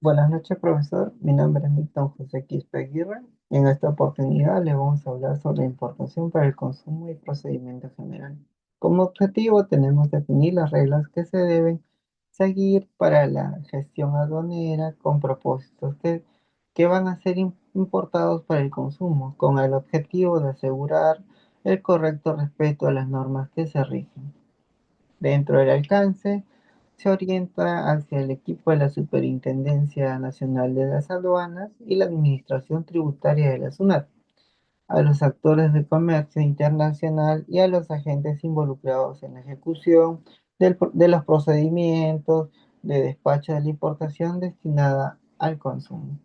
Buenas noches, profesor. Mi nombre es Milton José Quispe Aguirre. En esta oportunidad le vamos a hablar sobre la importación para el consumo y procedimiento general. Como objetivo tenemos definir las reglas que se deben seguir para la gestión aduanera con propósitos que van a ser importados para el consumo, con el objetivo de asegurar el correcto respeto a las normas que se rigen. Dentro del alcance, se orienta hacia el equipo de la Superintendencia Nacional de las Aduanas y la Administración Tributaria de la SUNAT, a los actores del comercio internacional y a los agentes involucrados en la ejecución de los procedimientos de despacho de la importación destinada al consumo.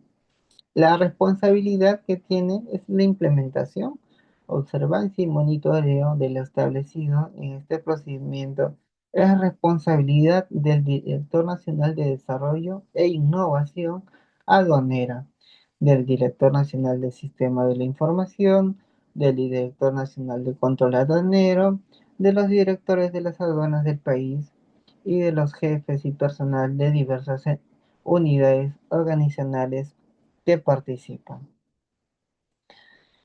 La responsabilidad que tiene es la implementación, observancia y monitoreo de lo establecido en este procedimiento. Es responsabilidad del Director Nacional de Desarrollo e Innovación Aduanera, del Director Nacional del Sistema de la Información, del Director Nacional de Control Aduanero, de los directores de las aduanas del país y de los jefes y personal de diversas unidades organizacionales que participan.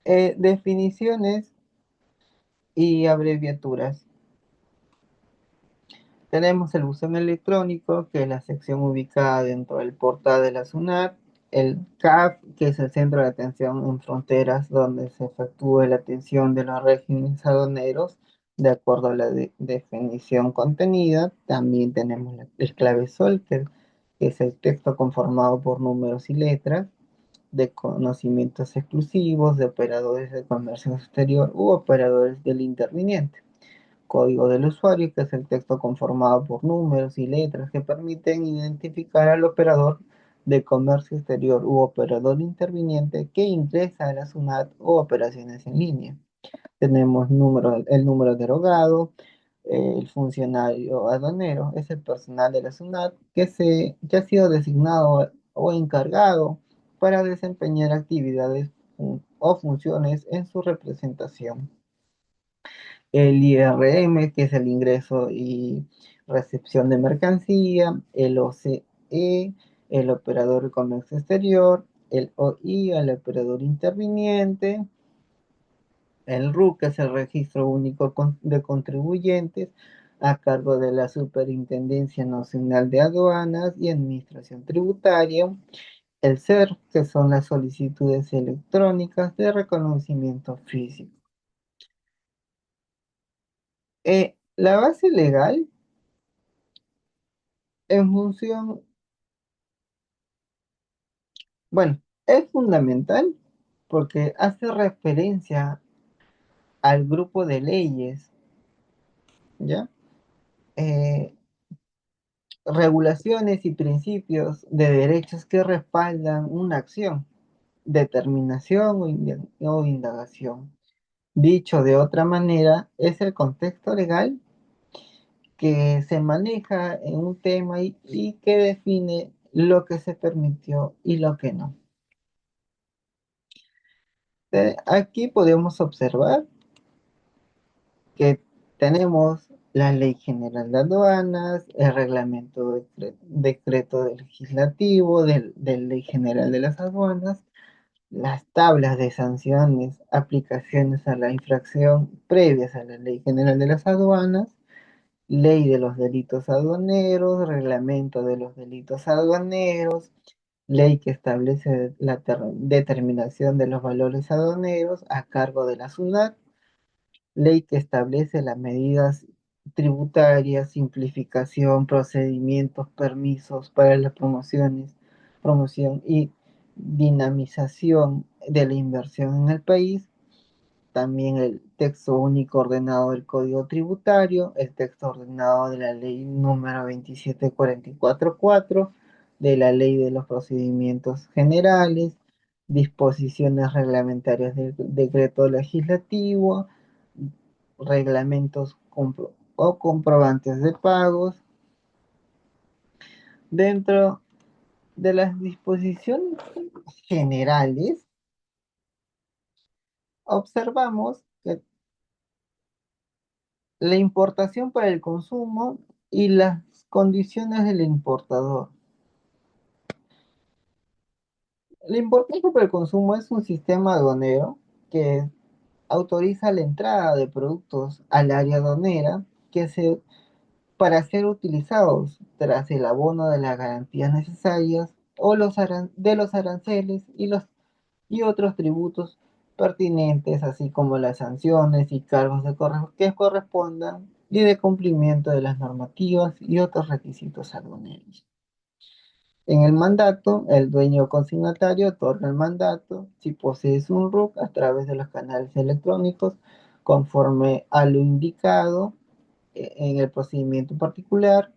Definiciones y abreviaturas. Tenemos el buzón electrónico, que es la sección ubicada dentro del portal de la SUNAT, el CAF, que es el centro de atención en fronteras, donde se efectúa la atención de los regímenes aduaneros, de acuerdo a la definición contenida. También tenemos el clavesol, que es el texto conformado por números y letras de conocimientos exclusivos de operadores de comercio exterior u operadores del interviniente. Código del usuario, que es el texto conformado por números y letras que permiten identificar al operador de comercio exterior u operador interviniente que ingresa a la SUNAT o operaciones en línea. Tenemos el número derogado. El funcionario aduanero es el personal de la SUNAT que ha sido designado o encargado para desempeñar actividades o funciones en su representación. El IRM, que es el ingreso y recepción de mercancía, el OCE, el operador de comercio exterior, el OI, el operador interviniente, el RU, que es el Registro Único de Contribuyentes, a cargo de la Superintendencia Nacional de Aduanas y Administración Tributaria, el CER, que son las solicitudes electrónicas de reconocimiento físico. La base legal, en función, bueno, es fundamental porque hace referencia al grupo de leyes, ¿ya? Eh, Regulaciones y principios de derechos que respaldan una acción, determinación o indagación. Dicho de otra manera, es el contexto legal que se maneja en un tema y que define lo que se permitió y lo que no. Aquí podemos observar que tenemos la Ley General de Aduanas, el reglamento decreto legislativo de Ley General de las Aduanas, las tablas de sanciones, aplicaciones a la infracción previas a la Ley General de las Aduanas, Ley de los Delitos Aduaneros, Reglamento de los Delitos Aduaneros, ley que establece la determinación de los valores aduaneros a cargo de la SUNAT, ley que establece las medidas tributarias, simplificación, procedimientos, permisos para las promoción y dinamización de la inversión en el país. También el texto único ordenado del Código Tributario, el texto ordenado de la ley número 27444, de la ley de los procedimientos generales, disposiciones reglamentarias del decreto legislativo, reglamentos o comprobantes de pagos. Dentro de las disposiciones generales, observamos que la importación para el consumo y las condiciones del importador. La importancia para el consumo es un sistema aduanero que autoriza la entrada de productos al área aduanera que se, para ser utilizados tras el abono de las garantías necesarias o de los aranceles y otros tributos pertinentes, así como las sanciones y cargos que correspondan y de cumplimiento de las normativas y otros requisitos aduaneros. En el mandato, el dueño consignatario otorga el mandato si posees un RUC a través de los canales electrónicos conforme a lo indicado en el procedimiento particular.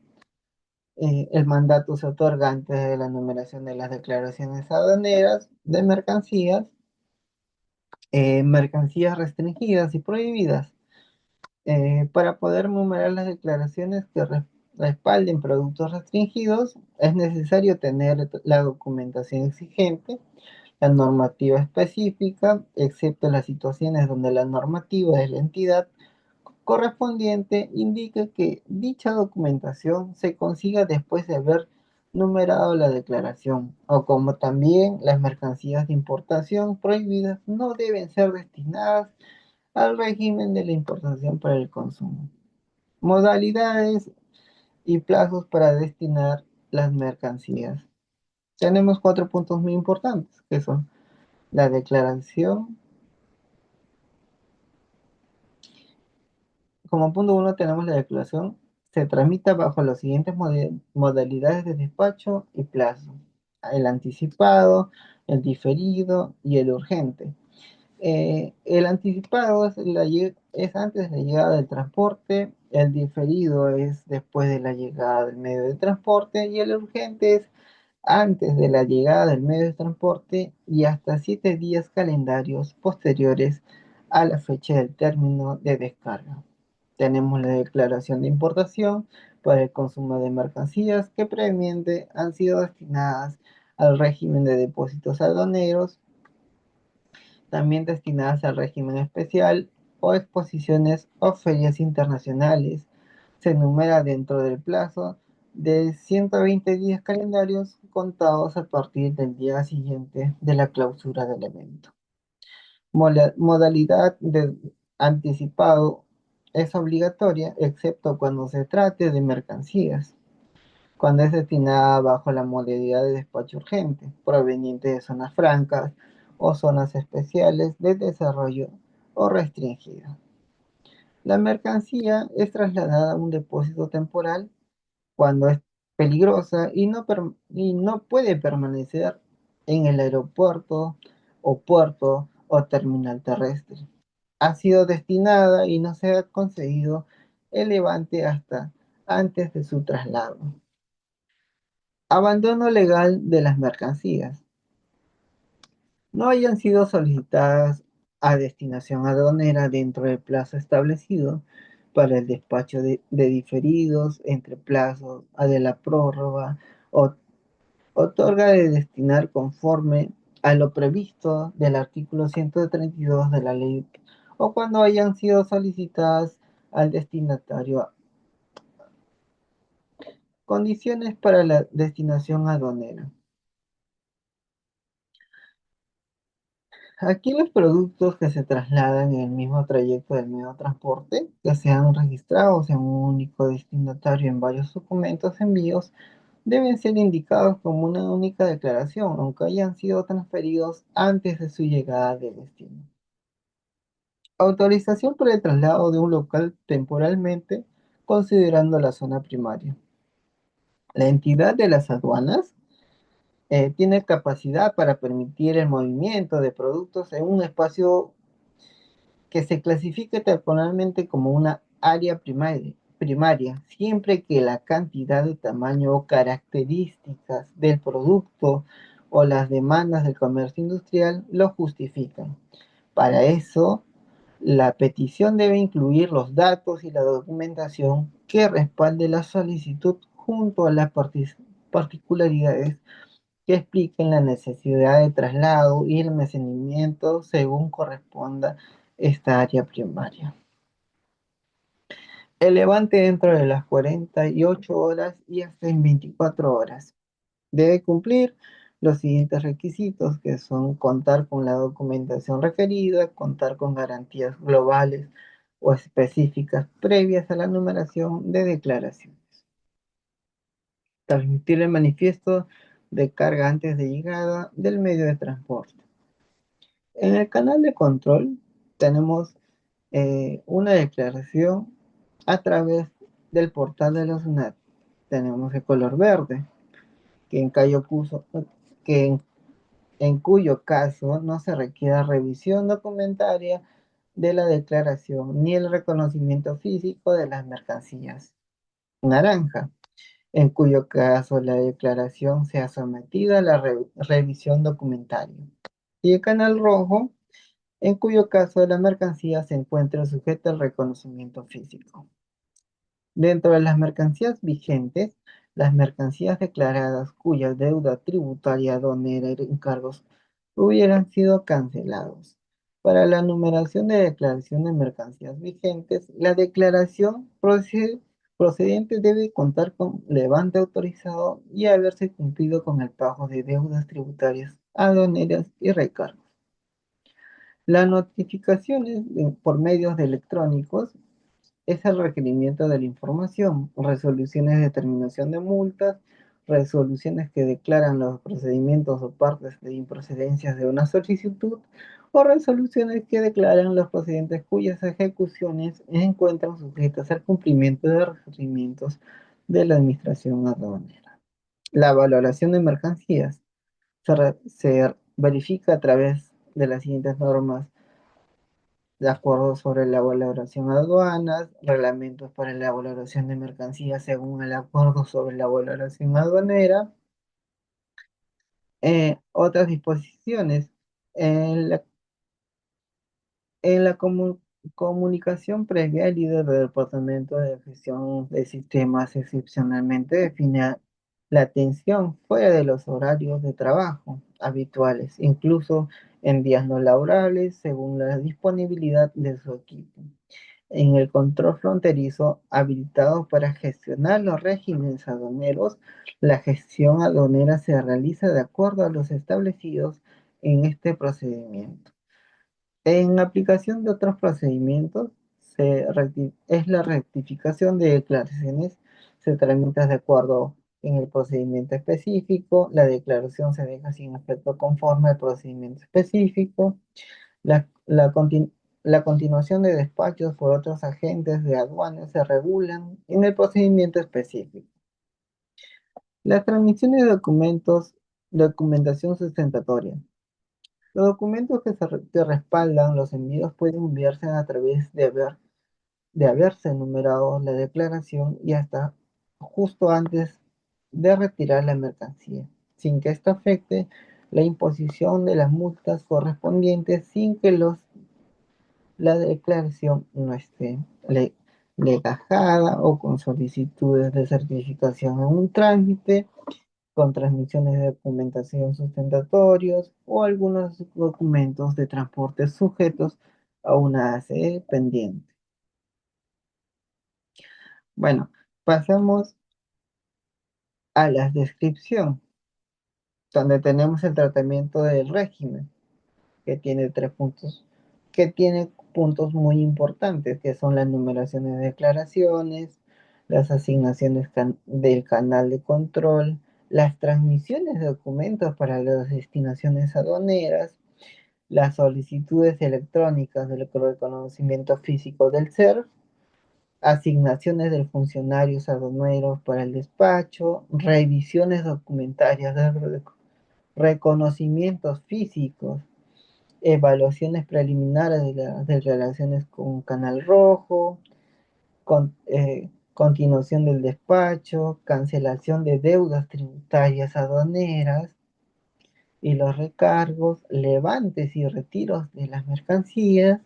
El mandato se otorga antes de la numeración de las declaraciones aduaneras de mercancías, mercancías restringidas y prohibidas. Para poder numerar las declaraciones que respalden productos restringidos, es necesario tener la documentación exigente, la normativa específica, excepto las situaciones donde la normativa de la entidad correspondiente indica que dicha documentación se consiga después de haber numerado la declaración, o como también las mercancías de importación prohibidas no deben ser destinadas al régimen de la importación para el consumo. Modalidades y plazos para destinar las mercancías. Tenemos cuatro puntos muy importantes, que son la declaración. Como punto uno tenemos la declaración. Se tramita bajo las siguientes modalidades de despacho y plazo. El anticipado, el diferido y el urgente. El anticipado es antes de la llegada del transporte, el diferido es después de la llegada del medio de transporte y el urgente es antes de la llegada del medio de transporte y hasta 7 días calendarios posteriores a la fecha del término de descarga. Tenemos la declaración de importación para el consumo de mercancías que previamente han sido destinadas al régimen de depósitos aduaneros, también destinadas al régimen especial o exposiciones o ferias internacionales. Se enumera dentro del plazo de 120 días calendarios contados a partir del día siguiente de la clausura del evento. Modalidad de anticipado es obligatoria, excepto cuando se trate de mercancías, cuando es destinada bajo la modalidad de despacho urgente, proveniente de zonas francas o zonas especiales de desarrollo o restringida. La mercancía es trasladada a un depósito temporal cuando es peligrosa y no puede permanecer en el aeropuerto o puerto o terminal terrestre. Ha sido destinada y no se ha concedido el levante hasta antes de su traslado. Abandono legal de las mercancías. No hayan sido solicitadas a destinación aduanera dentro del plazo establecido para el despacho de diferidos entre plazos a de la prórroga o otorga de destinar conforme a lo previsto del artículo 132 de la ley o cuando hayan sido solicitadas al destinatario. Condiciones para la destinación aduanera. Aquí los productos que se trasladan en el mismo trayecto del medio de transporte, que sean registrados en un único destinatario en varios documentos envíos, deben ser indicados como una única declaración, aunque hayan sido transferidos antes de su llegada de destino. Autorización por el traslado de un local temporalmente, considerando la zona primaria. La entidad de las aduanas tiene capacidad para permitir el movimiento de productos en un espacio que se clasifique temporalmente como una área primaria, siempre que la cantidad de tamaño o características del producto o las demandas del comercio industrial lo justifican. Para eso, la petición debe incluir los datos y la documentación que respalde la solicitud junto a las particularidades que expliquen la necesidad de traslado y almacenamiento según corresponda esta área primaria. El levante dentro de las 48 horas y hasta en 24 horas. Debe cumplir los siguientes requisitos, que son contar con la documentación requerida, contar con garantías globales o específicas previas a la numeración de declaraciones, transmitir el manifiesto de carga antes de llegada del medio de transporte. En el canal de control tenemos una declaración a través del portal de la SUNAT. Tenemos el color verde, que en, que en cuyo caso no se requiere revisión documentaria de la declaración ni el reconocimiento físico de las mercancías. Naranja, en cuyo caso la declaración sea sometida a la revisión documentaria. Y el canal rojo, en cuyo caso la mercancía se encuentra sujeta al reconocimiento físico. Dentro de las mercancías vigentes, las mercancías declaradas cuya deuda tributaria, aduanera y encargos hubieran sido cancelados. Para la numeración de declaración de mercancías vigentes, la declaración procedente debe contar con levante autorizado y haberse cumplido con el pago de deudas tributarias, aduaneras y recargos. Las notificaciones por medios de electrónicos es el requerimiento de la información, resoluciones de determinación de multas, resoluciones que declaran los procedimientos o partes de improcedencias de una solicitud, o resoluciones que declaran los procedimientos cuyas ejecuciones se encuentran sujetas al cumplimiento de requerimientos de la administración aduanera. La valoración de mercancías se verifica a través de las siguientes normas: de acuerdo sobre la valoración de aduanas, reglamentos para la valoración de mercancías según el acuerdo sobre la valoración aduanera, otras disposiciones. En la, en la comunicación previa, el líder del Departamento de Gestión de Sistemas excepcionalmente define la atención fuera de los horarios de trabajo habituales, incluso en días no laborables, según la disponibilidad de su equipo. En el control fronterizo habilitado para gestionar los regímenes aduaneros, la gestión aduanera se realiza de acuerdo a los establecidos en este procedimiento. En aplicación de otros procedimientos, es la rectificación de declaraciones, se tramita de acuerdo en el procedimiento específico, la declaración se deja sin efecto conforme al procedimiento específico, la, la, contin- la continuación de despachos por otros agentes de aduanas se regulan en el procedimiento específico. Las transmisiones de documentos, documentación sustentatoria. Los documentos que respaldan los envíos pueden enviarse a través de haberse enumerado la declaración y hasta justo antes de retirar la mercancía, sin que esto afecte la imposición de las multas correspondientes, sin que la declaración no esté legajada o con solicitudes de certificación en un trámite, con transmisiones de documentación sustentatorios o algunos documentos de transporte sujetos a una ACE pendiente. Bueno, pasamos a la descripción, donde tenemos el tratamiento del régimen, que tiene tres puntos, que tiene puntos muy importantes, que son las numeraciones de declaraciones, las asignaciones del canal de control, las transmisiones de documentos para las destinaciones aduaneras, las solicitudes electrónicas del reconocimiento físico del SER, asignaciones de funcionarios aduaneros para el despacho, revisiones documentarias de reconocimientos físicos, evaluaciones preliminares de las declaraciones con Canal Rojo, continuación del despacho, cancelación de deudas tributarias aduaneras y los recargos, levantes y retiros de las mercancías.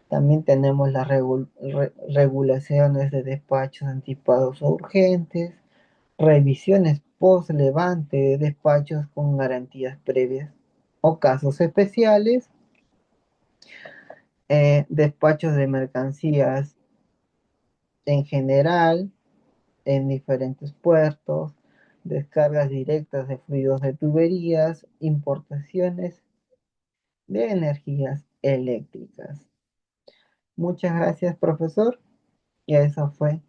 También tenemos las regulaciones de despachos anticipados o urgentes, revisiones post levante de despachos con garantías previas o casos especiales, despachos de mercancías en general en diferentes puertos, descargas directas de fluidos de tuberías, importaciones de energías eléctricas. Muchas gracias, profesor. Y eso fue